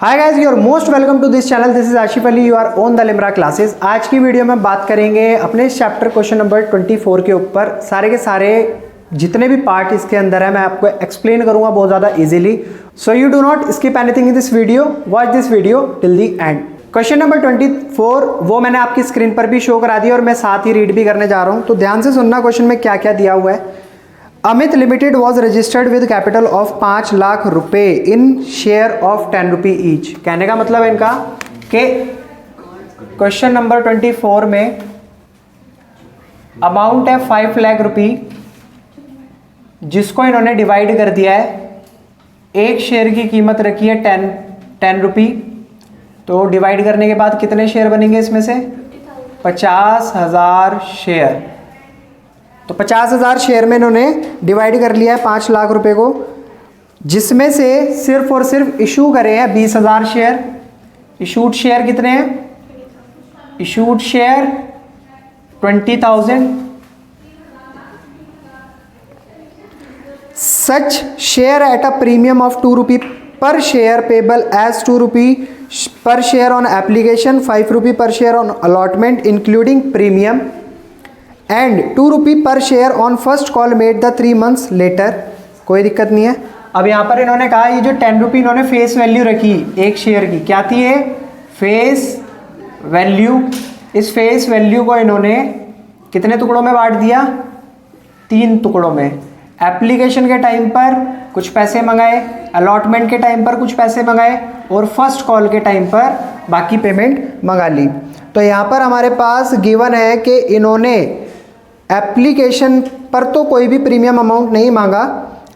Hi guys, you are most welcome to this channel. This is Asif Ali, you are on the Limra classes. आज की video में बात करेंगे अपने चैप्टर क्वेश्चन नंबर 24 के ऊपर। सारे के सारे जितने भी पार्ट इसके अंदर है मैं आपको एक्सप्लेन करूंगा बहुत ज़्यादा easily. So you do not skip anything in this video, watch this video till the and. Question number 24 वो मैंने आपकी स्क्रीन पर भी शो करा दिया और मैं साथ ही रीड भी करने जा रहा हूँ, तो ध्यान से सुनना क्वेश्चन में क्या क्या दिया हुआ है। Amit limited was registered with capital of 5 lakh रुपए इन शेयर ऑफ 10 रुपी ईच। कहने का मतलब है इनका कि क्वेश्चन नंबर 24 में अमाउंट है 5 लाख रुपी, जिसको इन्होंने डिवाइड कर दिया है। एक शेयर की कीमत रखी है 10 रुपी, तो डिवाइड करने के बाद कितने शेयर बनेंगे इसमें से? 50,000 शेयर। तो 50,000 शेयर में इन्होंने डिवाइड कर लिया है 5 लाख रुपए को, जिसमें से सिर्फ और सिर्फ इशू करे हैं 20,000 शेयर। इशूड शेयर कितने हैं? Issued share 20,000। Such share at a premium of 2 rupee per share payable as 2 rupee per share on application, 5 rupee per share on allotment including premium and 2 rupee per share on first call made the 3 months later. कोई दिक्कत नहीं है। अब यहाँ पर इन्होंने कहा ये जो 10 रुपी इन्होंने फेस वैल्यू रखी एक शेयर की, क्या थी ये? Face value. इस फेस वैल्यू को इन्होंने कितने टुकड़ों में बांट दिया? 3 टुकड़ों में। एप्लीकेशन के टाइम पर कुछ पैसे मंगाए, अलॉटमेंट के टाइम पर कुछ पैसे मंगाए और फर्स्ट कॉल के टाइम पर बाकी पेमेंट मंगा ली। तो यहाँ पर हमारे पास गिवन है कि इन्होंने एप्लीकेशन पर तो कोई भी प्रीमियम अमाउंट नहीं मांगा,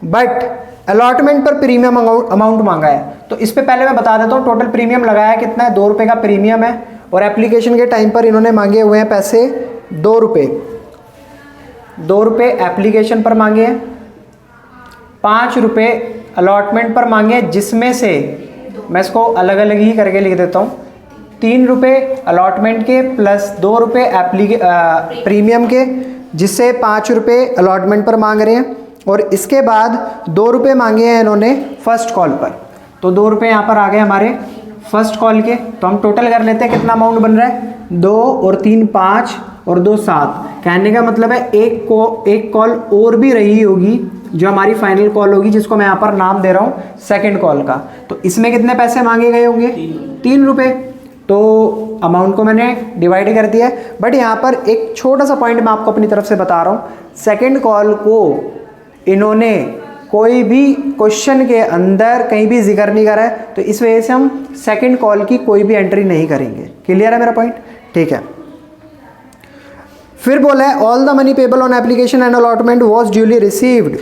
बट अलॉटमेंट पर प्रीमियम अमाउंट मांगा है। तो इस पे पहले मैं बता देता हूँ टोटल प्रीमियम लगाया कितना है? 2 रुपये का प्रीमियम है और एप्लीकेशन के टाइम पर इन्होंने मांगे हुए हैं पैसे 2 रुपये। 2 रुपये एप्लीकेशन पर मांगे हैं, 5 रुपये अलॉटमेंट पर मांगे, जिसमें से मैं इसको अलग अलग ही करके लिख देता हूँ। 3 रुपये अलॉटमेंट के प्लस 2 रुपये प्रीमियम के, जिससे 5 रुपये अलॉटमेंट पर मांग रहे हैं। और इसके बाद 2 रुपये मांगे हैं इन्होंने फर्स्ट कॉल पर, तो 2 रुपये यहाँ पर आ गए हमारे फर्स्ट कॉल के। तो हम टोटल कर लेते हैं कितना अमाउंट बन रहा है? 2 और 3 5 और 2 7। कहने का मतलब है एक कॉल और भी रही होगी जो हमारी फाइनल कॉल होगी, जिसको मैं यहाँ पर नाम दे रहा हूँ सेकंड कॉल का। तो इसमें कितने पैसे मांगे गए होंगे? 3 रुपये। तो अमाउंट को मैंने डिवाइड कर दिया है। बट यहाँ पर एक छोटा सा पॉइंट मैं आपको अपनी तरफ से बता रहा हूँ। सेकंड कॉल को इन्होंने कोई भी क्वेश्चन के अंदर कहीं भी जिक्र नहीं करा है, तो इस वजह से हम सेकंड कॉल की कोई भी एंट्री नहीं करेंगे। क्लियर है मेरा पॉइंट? ठीक है। फिर बोला है all the money payable on application and allotment was duly received.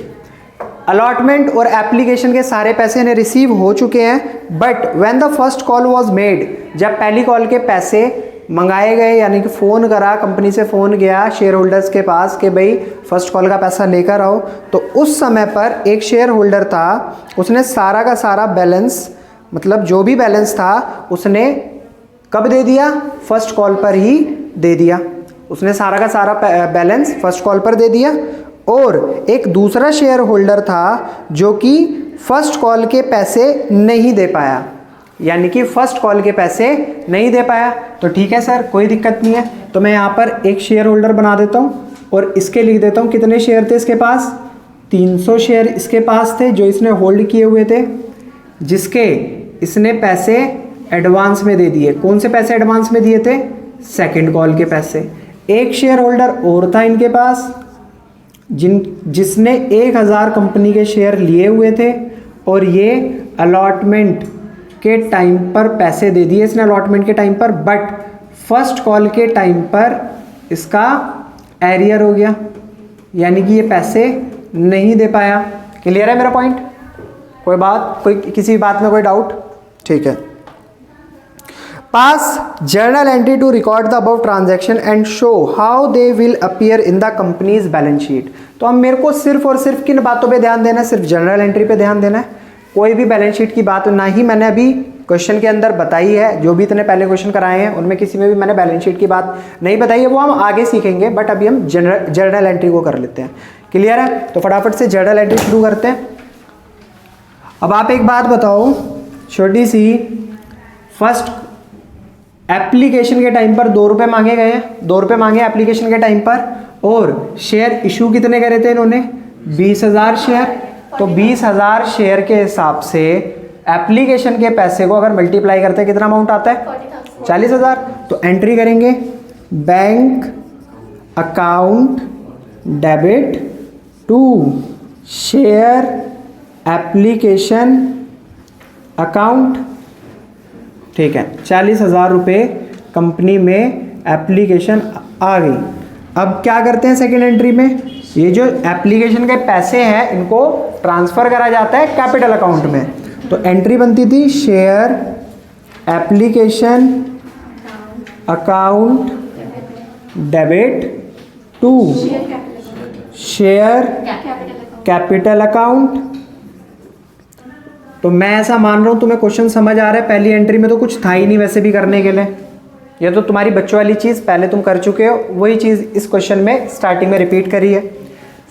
Allotment और एप्लीकेशन के सारे पैसे इन्हें रिसीव हो चुके हैं, but when the first call was made, जब पहली कॉल के पैसे मंगाए गए, यानी कि फ़ोन करा, कंपनी से फ़ोन गया शेयर होल्डर्स के पास कि भाई फर्स्ट कॉल का पैसा लेकर आओ, तो उस समय पर एक शेयर होल्डर था, उसने सारा का सारा बैलेंस, मतलब जो भी बैलेंस था उसने कब दे दिया? फर्स्ट कॉल पर ही दे दिया। उसने सारा का सारा बैलेंस फर्स्ट कॉल पर दे दिया। और एक दूसरा शेयर होल्डर था जो कि फर्स्ट कॉल के पैसे नहीं दे पाया, यानी कि फर्स्ट कॉल के पैसे नहीं दे पाया। तो ठीक है सर, कोई दिक्कत नहीं है। तो मैं यहाँ पर एक शेयर होल्डर बना देता हूँ और इसके लिख देता हूँ कितने शेयर थे इसके पास? 300 शेयर इसके पास थे जो इसने होल्ड किए हुए थे, जिसके इसने पैसे एडवांस में दे दिए। कौन से पैसे एडवांस में दिए थे? सेकेंड कॉल के पैसे। एक शेयर होल्डर और था इनके पास जिसने 1000 कंपनी के शेयर लिए हुए थे और ये अलॉटमेंट के टाइम पर पैसे दे दिए इसने अलॉटमेंट के टाइम पर, बट फर्स्ट कॉल के टाइम पर इसका एरियर हो गया, यानी कि ये पैसे नहीं दे पाया। क्लियर है मेरा पॉइंट? कोई बात, कोई किसी बात में कोई डाउट? ठीक है। Pass journal entry to record the above transaction and show how they will appear in the company's balance sheet. तो हम मेरे को सिर्फ और सिर्फ किन बातों पे ध्यान देना है? सिर्फ जर्नल एंट्री पे ध्यान देना है। कोई भी बैलेंस शीट की बात ना ही मैंने अभी क्वेश्चन के अंदर बताई है। जो भी इतने पहले क्वेश्चन कराए हैं उनमें किसी में भी मैंने बैलेंस शीट की बात नहीं बताई है, वो हम आगे सीखेंगे। बट अभी हम जर्नल एंट्री को कर लेते हैं। क्लियर है? तो फटाफट से जर्नल एंट्री शुरू करते हैं। अब आप एक बात बताओ छोटी सी, फर्स्ट एप्लीकेशन के टाइम पर 2 रुपये मांगे गए हैं, 2 रुपये मांगे एप्लीकेशन के टाइम पर, और शेयर इशू कितने करे थे इन्होंने, 20,000 शेयर। तो 20,000 शेयर के हिसाब से एप्लीकेशन के पैसे को अगर मल्टीप्लाई करते हैं कितना अमाउंट आता है, 40,000। तो एंट्री करेंगे bank account debit to share application account, ठीक है। 40,000 रुपये कंपनी में एप्लीकेशन आ गई। अब क्या करते हैं सेकेंड एंट्री में, ये जो एप्लीकेशन के पैसे हैं इनको ट्रांसफ़र करा जाता है कैपिटल अकाउंट में। तो एंट्री बनती थी share application account debit to share capital account. तो मैं ऐसा मान रहा हूँ तुम्हें क्वेश्चन समझ आ रहा है। पहली एंट्री में तो कुछ था ही नहीं वैसे भी करने के लिए, ये तो तुम्हारी बच्चों वाली चीज़ पहले तुम कर चुके हो, वही चीज़ इस क्वेश्चन में स्टार्टिंग में रिपीट करी है।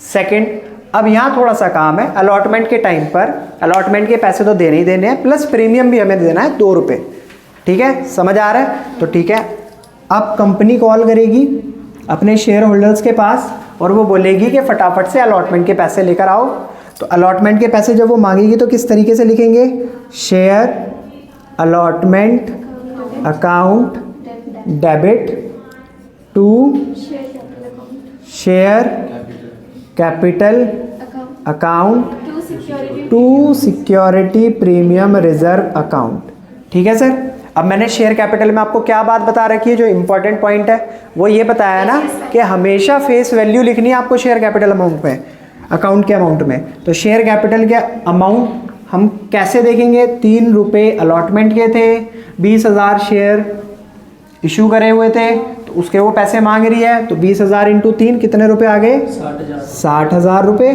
सेकंड, अब यहाँ थोड़ा सा काम है, अलॉटमेंट के टाइम पर अलॉटमेंट के पैसे तो देने ही देने हैं, प्लस प्रीमियम भी हमें देना है 2 रुपये, ठीक है, समझ आ रहा है। तो ठीक है, अब कंपनी कॉल करेगी अपने शेयर होल्डर्स के पास और वो बोलेगी कि फटाफट से अलॉटमेंट के पैसे लेकर आओ। तो अलॉटमेंट के पैसे जब वो मांगेगी तो किस तरीके से लिखेंगे, share allotment account debit to share capital account to security premium reserve account, ठीक है सर। अब मैंने शेयर कैपिटल में आपको क्या बात बता रखी है, जो इंपॉर्टेंट पॉइंट है वो ये बताया ना कि हमेशा फेस वैल्यू लिखनी है आपको शेयर कैपिटल अमाउंट में, अकाउंट के अमाउंट में। तो शेयर कैपिटल के अमाउंट हम कैसे देखेंगे, 3 रुपये अलॉटमेंट के थे, 20,000 शेयर इशू करे हुए थे, तो उसके वो पैसे मांग रही है। तो 20,000 इंटू 3 कितने रुपए आ गए, 60,000 रुपये,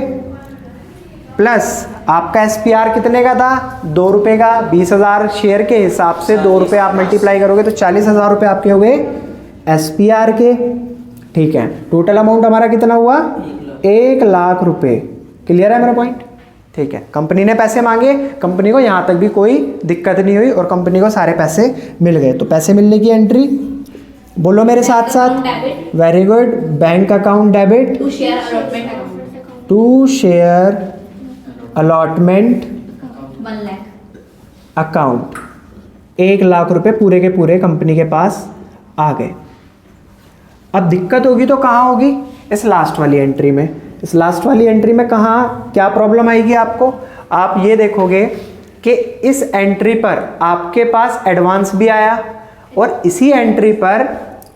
प्लस आपका SPR कितने का था, 2 रुपये का। 20,000 शेयर के हिसाब से 2 रुपये आप मल्टीप्लाई करोगे तो 40,000 रुपये आपके हो गए SPR के, ठीक है। टोटल अमाउंट हमारा कितना हुआ, 1 लाख रुपये। क्लियर है मेरा पॉइंट, ठीक है। कंपनी ने पैसे मांगे, कंपनी को यहाँ तक भी कोई दिक्कत नहीं हुई और कंपनी को सारे पैसे मिल गए। तो पैसे मिलने की एंट्री बोलो मेरे साथ साथ, very good, bank account debit to share allotment account, 1 lakh रुपए पूरे के पूरे कंपनी के पास आ गए। अब दिक्कत होगी तो कहाँ होगी, इस लास्ट वाली एंट्री में। इस लास्ट वाली एंट्री में कहाँ क्या प्रॉब्लम आएगी आपको, आप ये देखोगे कि इस एंट्री पर आपके पास एडवांस भी आया और इसी एंट्री पर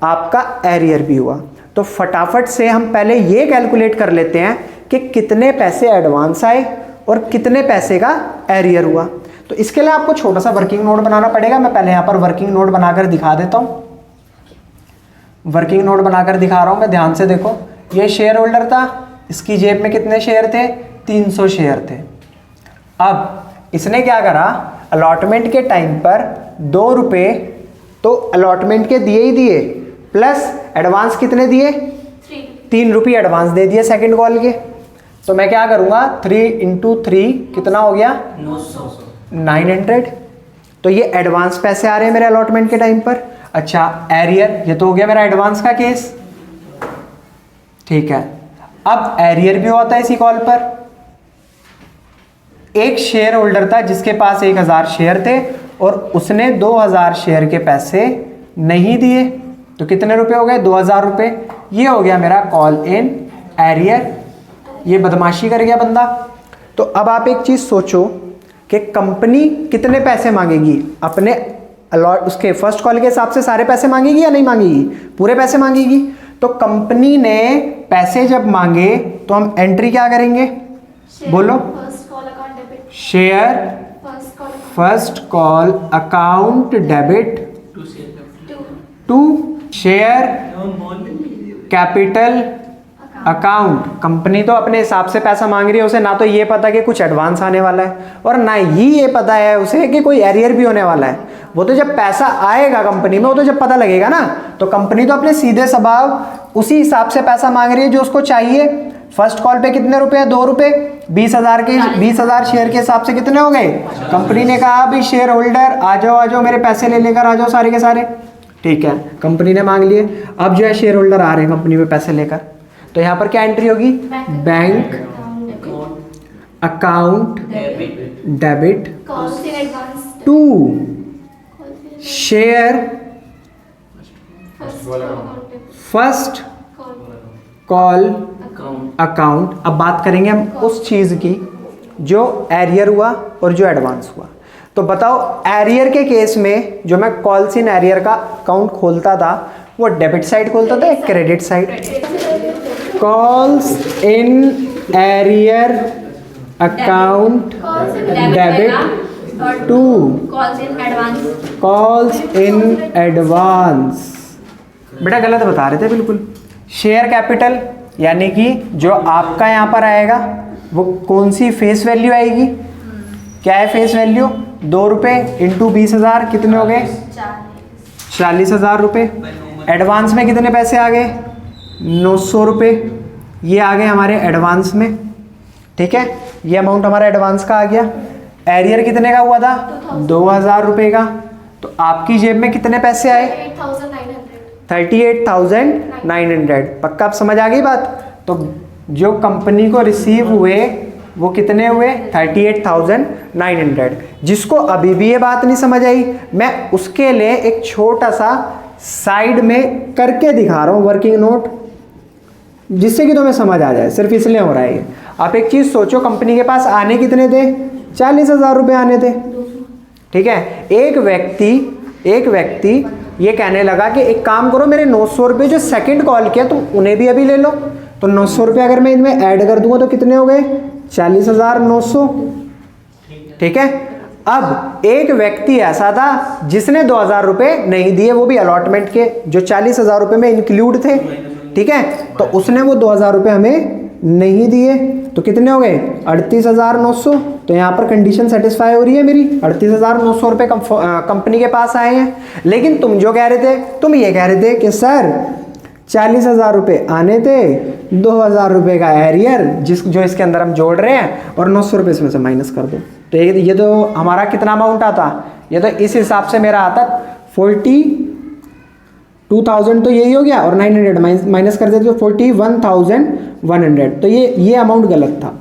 आपका एरियर भी हुआ। तो फटाफट से हम पहले ये कैलकुलेट कर लेते हैं कि कितने पैसे एडवांस आए और कितने पैसे का एरियर हुआ। तो इसके लिए आपको छोटा सा वर्किंग नोट बनाना पड़ेगा। मैं पहले यहाँ पर वर्किंग नोट बनाकर दिखा देता हूँ। वर्किंग नोट बनाकर दिखा रहा हूँ मैं, ध्यान से देखो। ये शेयर होल्डर था, इसकी जेब में कितने शेयर थे, 300 शेयर थे। अब इसने क्या करा, अलॉटमेंट के टाइम पर 2 रुपये तो अलॉटमेंट के दिए ही दिए, प्लस एडवांस कितने दिए, 3 रुपये एडवांस दे दिए सेकंड कॉल के। तो मैं क्या करूँगा, 3 इंटू 3 कितना हो गया, 900। तो ये एडवांस पैसे आ रहे हैं मेरे अलॉटमेंट के टाइम पर। अच्छा, एरियर, ये तो हो गया मेरा एडवांस का केस, ठीक है। अब एरियर भी होता है इसी कॉल पर। एक शेयर होल्डर था जिसके पास 1000 शेयर थे और उसने 2000 शेयर के पैसे नहीं दिए, तो कितने रुपए हो गए, 2000 रुपये। ये हो गया मेरा कॉल इन एरियर। ये बदमाशी कर गया बंदा। तो अब आप एक चीज़ सोचो कि कंपनी कितने पैसे मांगेगी अपने अलॉट, उसके फर्स्ट कॉल के हिसाब से सारे पैसे मांगेगी या नहीं मांगेगी, पूरे पैसे मांगेगी। तो कंपनी ने पैसे जब मांगे तो हम एंट्री क्या करेंगे, बोलो, share first call account debit to share capital account. Company तो अपने हिसाब से पैसा मांग रही है, उसे ना तो ये पता कि कुछ एडवांस आने वाला है और ना ही ये पता है उसे कि कोई एरियर भी होने वाला है। वो तो जब पैसा आएगा कंपनी में, वो तो जब पता लगेगा ना। तो कंपनी तो अपने सीधे स्वभाव उसी हिसाब से पैसा मांग रही है जो उसको चाहिए। फर्स्ट कॉल पे कितने रुपए, 2 रुपए, 20,000 के 20,000 शेयर के हिसाब से कितने हो गए। कंपनी ने कहा अभी शेयर होल्डर आ जाओ मेरे पैसे ले लेकर आ जाओ सारे के सारे, ठीक है, कंपनी ने मांग लिए। अब जो है शेयर होल्डर आ रहे हैं कंपनी में पैसे लेकर, तो यहाँ पर क्या एंट्री होगी, bank account debit to share first call account. अब बात करेंगे हम उस चीज की जो एरियर हुआ और जो एडवांस हुआ। तो बताओ एरियर के केस में जो मैं कॉल्स इन एरियर का अकाउंट खोलता था वो डेबिट साइड खोलता था या credit side. Calls in arrear account debit to calls in advance. बेटा गलत बता रहे थे बिल्कुल। शेयर कैपिटल यानी कि जो आपका यहाँ पर आएगा वो कौन सी फेस वैल्यू आएगी, क्या है फेस वैल्यू, 2 रुपये इंटू 20,000 कितने हो गए, 40,000 रुपये। एडवांस में कितने पैसे आ गए, 900 रुपये, ये आ गए हमारे एडवांस में, ठीक है, ये अमाउंट हमारा एडवांस का आ गया। एरियर कितने का हुआ था, 2,000 रुपये का। तो आपकी जेब में कितने पैसे आए, 38,900। पक्का आप समझ आ गई बात। तो जो कंपनी को रिसीव हुए वो कितने हुए, 38,900। जिसको अभी भी ये बात नहीं समझ आई, मैं उसके लिए एक छोटा सा साइड में करके दिखा रहा हूँ वर्किंग नोट, जिससे कि तुम्हें समझ आ जाए। सिर्फ इसलिए हो रहा है ये। आप एक चीज सोचो, कंपनी के पास आने कितने थे, 40,000 रुपये आने थे, ठीक है। एक व्यक्ति ये कहने लगा कि एक काम करो, मेरे 900 रुपये जो सेकंड कॉल किया तुम उन्हें भी अभी ले लो। तो 900 रुपये अगर मैं इनमें ऐड कर दूंगा तो कितने हो गए, 40,900, ठीक है। अब एक व्यक्ति ऐसा था जिसने 2,000 रुपये नहीं दिए, वो भी अलॉटमेंट के जो 40,000 रुपये में इंक्लूड थे, ठीक है। तो उसने वो 2,000 रुपये हमें नहीं दिए, तो कितने हो गए, 38,900। तो यहाँ पर कंडीशन सेटिस्फाई हो रही है मेरी, 38,900 रुपये कंपनी के पास आए हैं। लेकिन तुम जो कह रहे थे, तुम ये कह रहे थे कि सर 40,000 रुपये आने थे, 2,000 रुपये का एरियर जो इसके अंदर हम जोड़ रहे हैं और 900 रुपये इसमें से माइनस कर दो। तो ये तो हमारा कितना अमाउंट आता, ये तो इस हिसाब से मेरा आता 42,000, तो यही हो गया, और 900 माइनस कर देते तो 41,100। तो ये अमाउंट गलत था,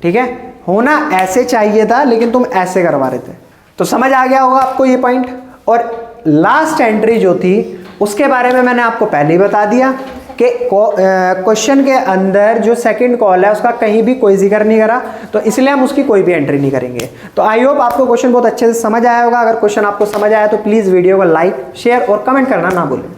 ठीक है। होना ऐसे चाहिए था लेकिन तुम ऐसे करवा रहे थे। तो समझ आ गया होगा आपको ये पॉइंट। और लास्ट एंट्री जो थी उसके बारे में मैंने आपको पहले ही बता दिया कि क्वेश्चन के अंदर जो सेकंड कॉल है उसका कहीं भी कोई जिक्र नहीं करा, तो इसलिए हम उसकी कोई भी एंट्री नहीं करेंगे। तो आई होप आपको क्वेश्चन बहुत अच्छे से समझ आया होगा। अगर क्वेश्चन आपको समझ आया तो प्लीज़ वीडियो को लाइक, शेयर और कमेंट करना ना भूलें।